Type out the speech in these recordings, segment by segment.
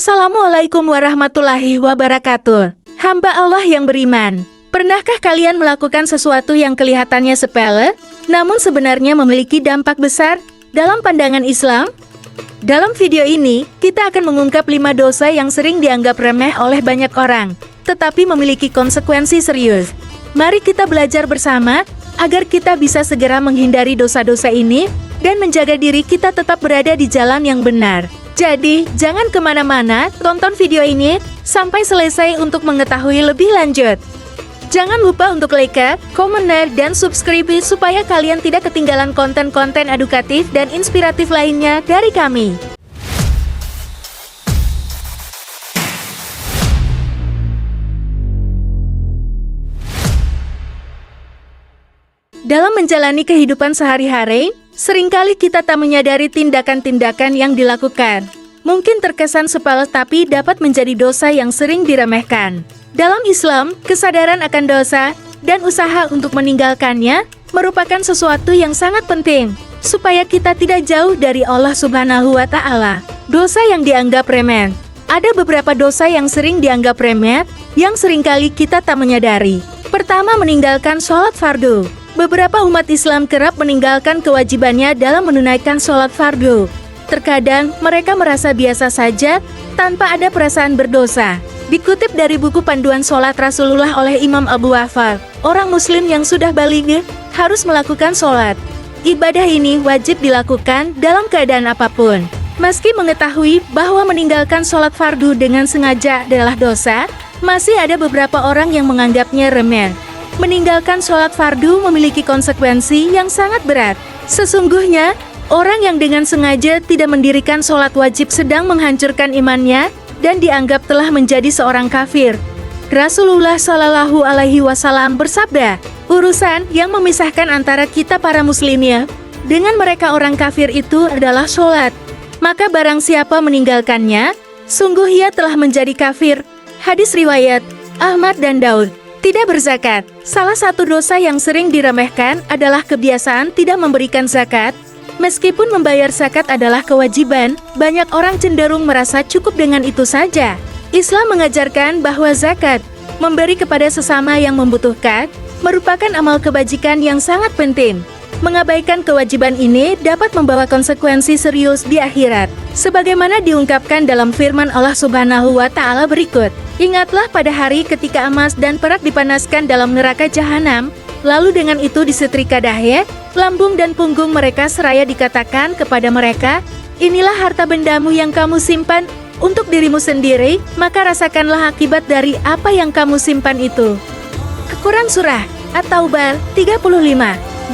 Assalamualaikum warahmatullahi wabarakatuh. Hamba Allah yang beriman, pernahkah kalian melakukan sesuatu yang kelihatannya sepele, namun sebenarnya memiliki dampak besar dalam pandangan Islam? Dalam video ini, kita akan mengungkap 5 dosa yang sering dianggap remeh oleh banyak orang, tetapi memiliki konsekuensi serius. Mari kita belajar bersama, agar kita bisa segera menghindari dosa-dosa ini, dan menjaga diri kita tetap berada di jalan yang benar. Jadi, jangan kemana-mana, tonton video ini sampai selesai untuk mengetahui lebih lanjut. Jangan lupa untuk like, komen, dan subscribe supaya kalian tidak ketinggalan konten-konten edukatif dan inspiratif lainnya dari kami. Dalam menjalani kehidupan sehari-hari, seringkali kita tak menyadari tindakan-tindakan yang dilakukan. Mungkin terkesan sepele tapi dapat menjadi dosa yang sering diremehkan. Dalam Islam, kesadaran akan dosa dan usaha untuk meninggalkannya merupakan sesuatu yang sangat penting, supaya kita tidak jauh dari Allah Subhanahu wa Ta'ala. Dosa yang dianggap remeh. Ada beberapa dosa yang sering dianggap remeh, yang seringkali kita tak menyadari. Pertama, meninggalkan sholat fardu. Beberapa umat Islam kerap meninggalkan kewajibannya dalam menunaikan sholat fardu. Terkadang, mereka merasa biasa saja, tanpa ada perasaan berdosa. Dikutip dari buku panduan sholat Rasulullah oleh Imam Abu Wafar, orang muslim yang sudah baligh harus melakukan sholat. Ibadah ini wajib dilakukan dalam keadaan apapun. Meski mengetahui bahwa meninggalkan sholat fardu dengan sengaja adalah dosa, masih ada beberapa orang yang menganggapnya remeh. Meninggalkan sholat fardu memiliki konsekuensi yang sangat berat. Sesungguhnya, orang yang dengan sengaja tidak mendirikan sholat wajib sedang menghancurkan imannya dan dianggap telah menjadi seorang kafir. Rasulullah Shallallahu Alaihi Wasallam bersabda, urusan yang memisahkan antara kita para muslimnya dengan mereka orang kafir itu adalah sholat. Maka barang siapa meninggalkannya, sungguh ia telah menjadi kafir. Hadis riwayat Ahmad dan Daud. Tidak berzakat. Salah satu dosa yang sering diremehkan adalah kebiasaan tidak memberikan zakat. Meskipun membayar zakat adalah kewajiban, banyak orang cenderung merasa cukup dengan itu saja. Islam mengajarkan bahwa zakat, memberi kepada sesama yang membutuhkan, merupakan amal kebajikan yang sangat penting. Mengabaikan kewajiban ini dapat membawa konsekuensi serius di akhirat. Sebagaimana diungkapkan dalam firman Allah Subhanahu wa Ta'ala berikut. Ingatlah pada hari ketika emas dan perak dipanaskan dalam neraka jahanam, lalu dengan itu disetrika dahi, lambung dan punggung mereka seraya dikatakan kepada mereka, inilah harta bendamu yang kamu simpan untuk dirimu sendiri, maka rasakanlah akibat dari apa yang kamu simpan itu. Quran Surah At-Taubah 35.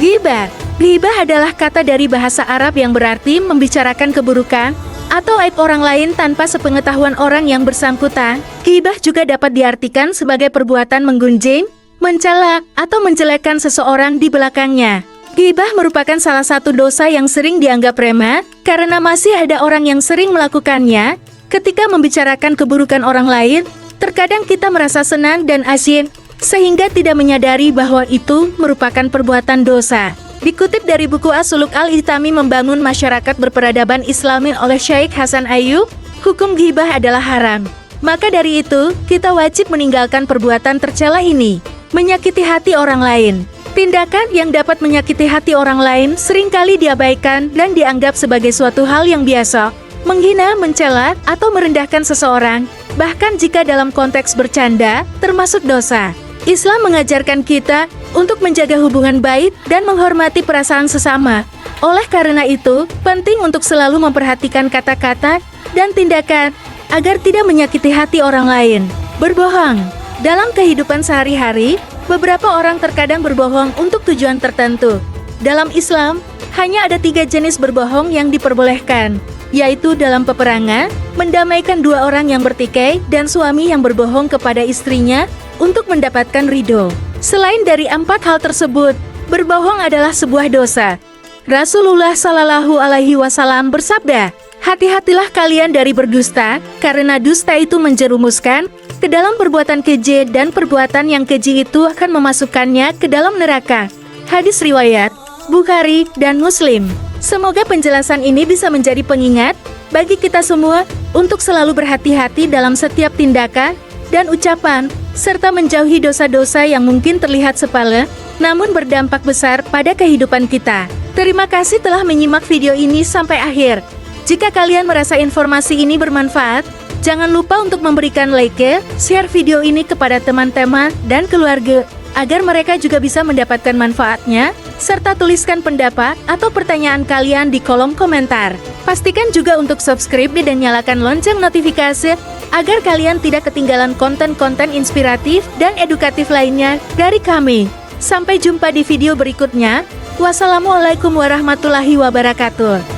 Ghibah. Ghibah adalah kata dari bahasa Arab yang berarti membicarakan keburukan atau aib orang lain tanpa sepengetahuan orang yang bersangkutan. Ghibah juga dapat diartikan sebagai perbuatan menggunjing, mencela, atau menjelekkan seseorang di belakangnya. Ghibah merupakan salah satu dosa yang sering dianggap remeh, karena masih ada orang yang sering melakukannya. Ketika membicarakan keburukan orang lain, terkadang kita merasa senang dan asyik, sehingga tidak menyadari bahwa itu merupakan perbuatan dosa. Dikutip dari buku As-Suluk Al-Ihtami Membangun Masyarakat Berperadaban Islami oleh Syekh Hasan Ayyub, hukum ghibah adalah haram. Maka dari itu, kita wajib meninggalkan perbuatan tercela ini. Menyakiti hati orang lain. Tindakan yang dapat menyakiti hati orang lain seringkali diabaikan dan dianggap sebagai suatu hal yang biasa. Menghina, mencela, atau merendahkan seseorang, bahkan jika dalam konteks bercanda, termasuk dosa. Islam mengajarkan kita untuk menjaga hubungan baik dan menghormati perasaan sesama. Oleh karena itu, penting untuk selalu memperhatikan kata-kata dan tindakan agar tidak menyakiti hati orang lain. Berbohong. Dalam kehidupan sehari-hari, beberapa orang terkadang berbohong untuk tujuan tertentu. Dalam Islam, hanya ada 3 jenis berbohong yang diperbolehkan, yaitu dalam peperangan, mendamaikan 2 orang yang bertikai, dan suami yang berbohong kepada istrinya untuk mendapatkan ridho. Selain dari 4 hal tersebut, berbohong adalah sebuah dosa. Rasulullah Shallallahu Alaihi Wasallam bersabda, hati-hatilah kalian dari berdusta, karena dusta itu menjerumuskan ke dalam perbuatan keji dan perbuatan yang keji itu akan memasukkannya ke dalam neraka. Hadis riwayat Bukhari dan Muslim. Semoga penjelasan ini bisa menjadi pengingat bagi kita semua untuk selalu berhati-hati dalam setiap tindakan dan ucapan, serta menjauhi dosa-dosa yang mungkin terlihat sepele, namun berdampak besar pada kehidupan kita. Terima kasih telah menyimak video ini sampai akhir. Jika kalian merasa informasi ini bermanfaat, jangan lupa untuk memberikan like, share video ini kepada teman-teman dan keluarga, agar mereka juga bisa mendapatkan manfaatnya, serta tuliskan pendapat atau pertanyaan kalian di kolom komentar. Pastikan juga untuk subscribe dan nyalakan lonceng notifikasi, agar kalian tidak ketinggalan konten-konten inspiratif dan edukatif lainnya dari kami. Sampai jumpa di video berikutnya. Wassalamualaikum warahmatullahi wabarakatuh.